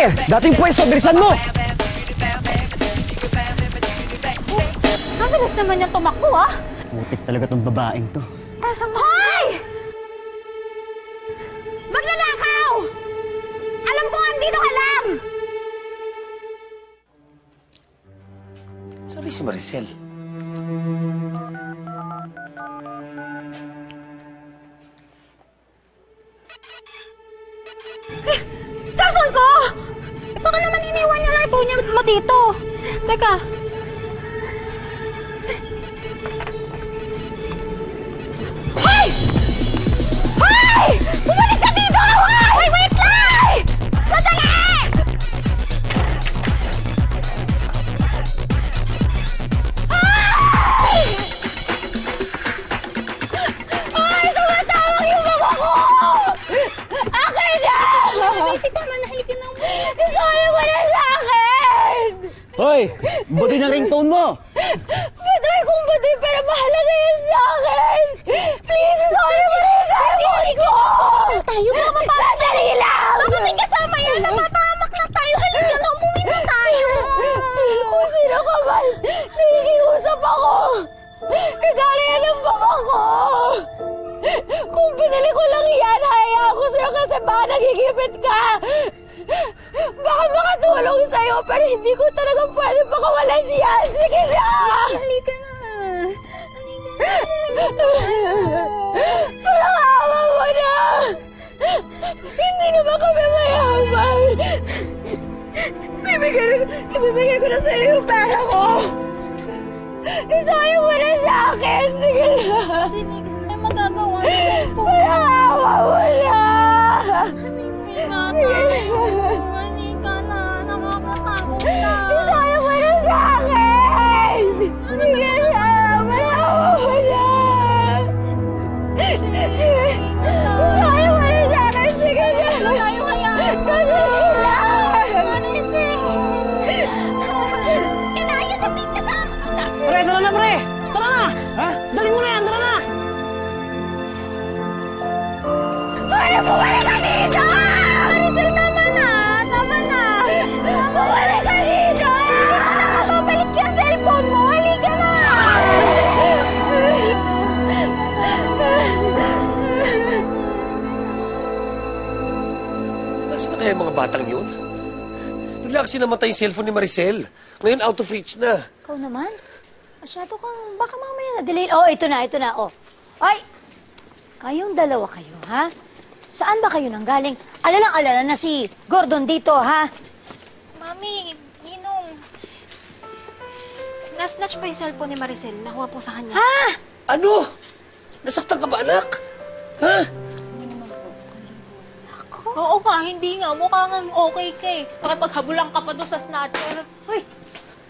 Pare, dating pwesto, bilisan mo! Mabilis naman niya tumakbo, ah! Putik talaga tong babaeng to. Hoy! Magnanakaw! Alam ko andito ka lang! Sabi si Maricel. Cellphone ko! Baka naman iniwan niya lang yung phone niya mo dito. Teka. Hoy! Hoy! Bumalik ka dito! Hoy! Wait lang! Madali! Hoy! Hoy! Tumatawag yung mama ko! Akin na! Basic naman, nahalikin na mo. Sorry mo na sa akin! Hoy, buti ng ringtone mo! Baduy kung baduy, pero mahalaga yan sa akin! Please, sorry mo na sa akin ko! Tayo, baka mapapagod. Sandali lang! Baka may kasama yan! Napapahamak na tayo! Halika na, umuwi na tayo! Kung sino ka man, nakikiusap ako! Regalo yan ng baba ko! Kung binili ko lang yan, hayaan ko sa'yo kasi baka nagigipit ka! Baka makatulong sa'yo, pero hindi ko talaga pwede pakawalan yan! Sige na! Halika na! Halika na! Parang awa mo na! Hindi naman kami mayaman! Ibibigay ko na sa'yo yung pera ko! Isaya mo na sa akin! Sige na! Sige na! Magagawa mo! Parang awa mo na! Halika na! Nakakatakot na! Isaya mo na sa akin! Sige na! Parang awa mo na! Isaya mo na sa akin! Sige na! Tayo kaya! Sandali lang! Kinaya na pinta sa... Pre, tara na, pre! Tara na! Ha? Dalhin mo na yan, tara na! Ay, bumalik ka dito! Maricel, tama na! Tama na! Bumalik ka dito! Nakakabalik yung cellphone mo! Halika na! Nasaan na kaya yung mga batang yun? Bigla kasi namatay yung cellphone ni Maricel. Ngayon out of reach na. Ikaw naman? Masyado kang... Baka mamaya na-delay. Oh, ito na, oh. Ay! Kayong dalawa kayo, ha? Saan ba kayo nanggaling? Alalang-alala na si Gordon dito, ha? Mami, Ninong. Nasnatch pa yung cellphone ni Maricel. Nakuha po sa kanya. Ha? Ano? Nasaktan ka ba, anak? Ha? Oo nga, hindi nga. Mukha nga okay ka eh. Nakipaghabulan ka pa doon sa snatcher. Hoy!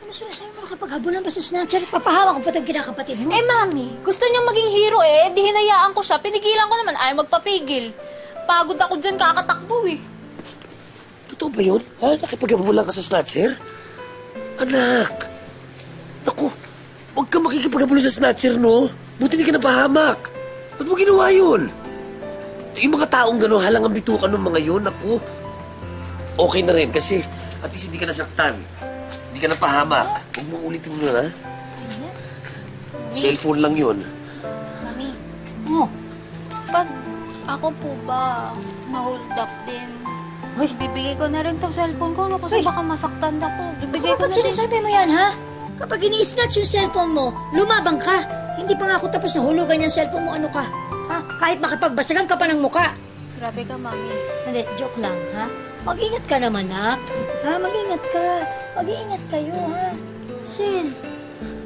Ano sinasabi mo nakapaghabulan ba sa snatcher? Papahawa ko pa itong kinakapatid mo? Eh, Mami, gusto niyang maging hero eh. Di hinayaan ko siya. Pinigilan ko naman. Ayaw magpapigil. Pagod ako dyan, kakatakbo eh. Totoo ba yun? Ha? Nakipaghabulan ka sa snatcher? Anak! Naku, huwag ka makikipaghabulan sa snatcher, no? Buti hindi ka napahamak. Ba't mo ginawa yun? Yung mga taong gano'n, halang ang bitukan ng mga yun, naku. Okay na rin kasi at least hindi ka nasaktan. Hindi ka napahamak. Huwag mo ulitin mo na, ha? Cellphone lang yun. Mami, Oh. pag ako po ba na-hold up din, bibigay ko na rin tong cellphone ko, no? Kasi baka masaktan ako. Bibigay ko Ba't na rin. sinasabi mo yan, ha? Kapag ini-snatch yung cellphone mo, lumabang ka. Hindi pa nga ako tapos na hulugan yung cellphone mo, ano ka? Ha? Kahit makipagbasagan ka pa ng muka. Grabe ka, Mami. Hindi, joke lang, ha? Mag-ingat ka naman, nak. Ha? Mag-ingat ka. Mag-iingat kayo, ha? Sel,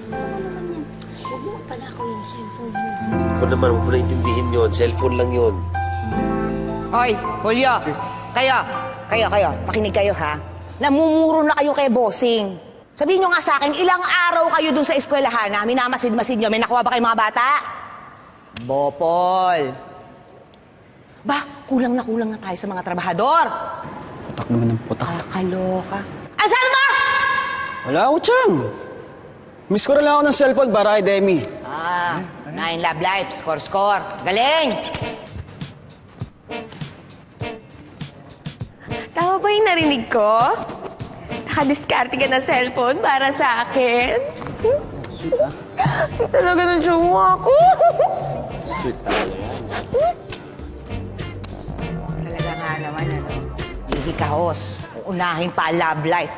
ano naman yan? Huwag mo panakaw yung cellphone mo. Ikaw naman, huwag mo na intindihin yun. Cellphone lang yun. Hoy, Julio. Kayo. Makinig kayo, ha? Namumuro na kayo kay bossing. Sabihin nyo nga sa akin, ilang araw kayo dun sa eskwelahan na minamasid-masid nyo. May nakuha ba kayo mga bata? Bopol. Ba, kulang na tayo sa mga trabahador. Putak naman ng putak. Kakaloka. Ang sabi mo? Wala ako, Chang. Miss ko rin lang ako ng cellphone para kay Demi. 9 love life, score. Galing! Tama ba yung narinig ko? Nakadiskarte ka ng cellphone para sa akin? Sweet talaga ng jowa ko. Sweet talaga yan. Talaga nga naman, hihikahos. Unahin pa ang love life.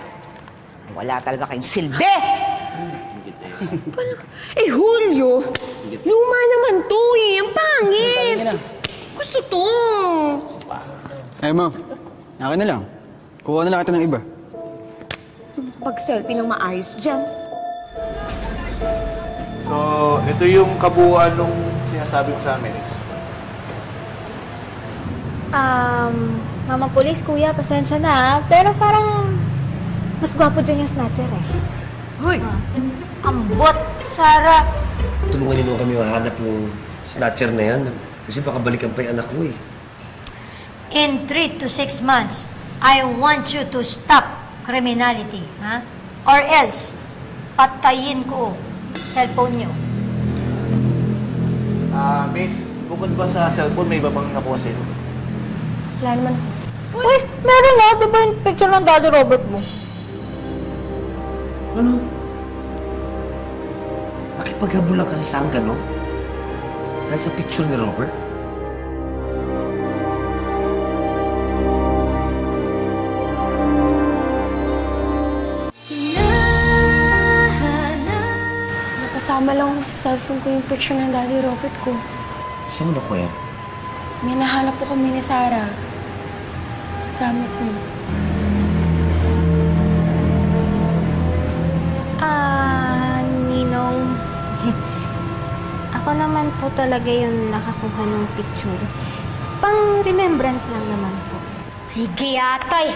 Wala talaga kayong silbi! Eh, Julio, luma naman to eh. Ang pangit. Gusto to. Eh, ma'am. Akin na lang. Kuha na lang kita ng iba. Pag-selfie ng maayos dyan. So, ito yung kabuuan nung sinasabi mo sa amin. Mama Police, kuya, pasensya na. Pero parang mas gwapo dyan yung snatcher eh. Hoy! Ambot, Sarah! Tulungan niyo kami mahanap yung snatcher na yan. Kasi baka balikan pa yung anak ko eh. In 3 to 6 months, I want you to stop criminality, ha? Or else, patayin ko cellphone niyo. Miss, bukod ba sa cellphone, may iba pang nakuha sa'yo? Wala naman. Uy, meron na. Di ba yung picture ng Daddy Robert mo? Ano? Nakipaghabulan ka sa sangga, no? Dahil sa picture ni Robert? Napasama lang ako sa cellphone ko yung picture ng Daddy Robert ko. Saan mo nakuha yan? May nahanap po kami ni Sarah sa gamit mo. Ninong. Ako naman po talaga yung nakakuha ng picture. Pang remembrance lang naman po. Ay, giyatay!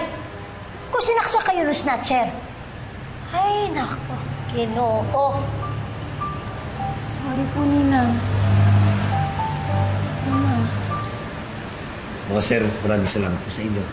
Kung sinaksa kayo ng snatcher. Ay, nako. Ginoo. Sorry po, Ninang. Mama. Mga sir, maraming salamat po sa inyo.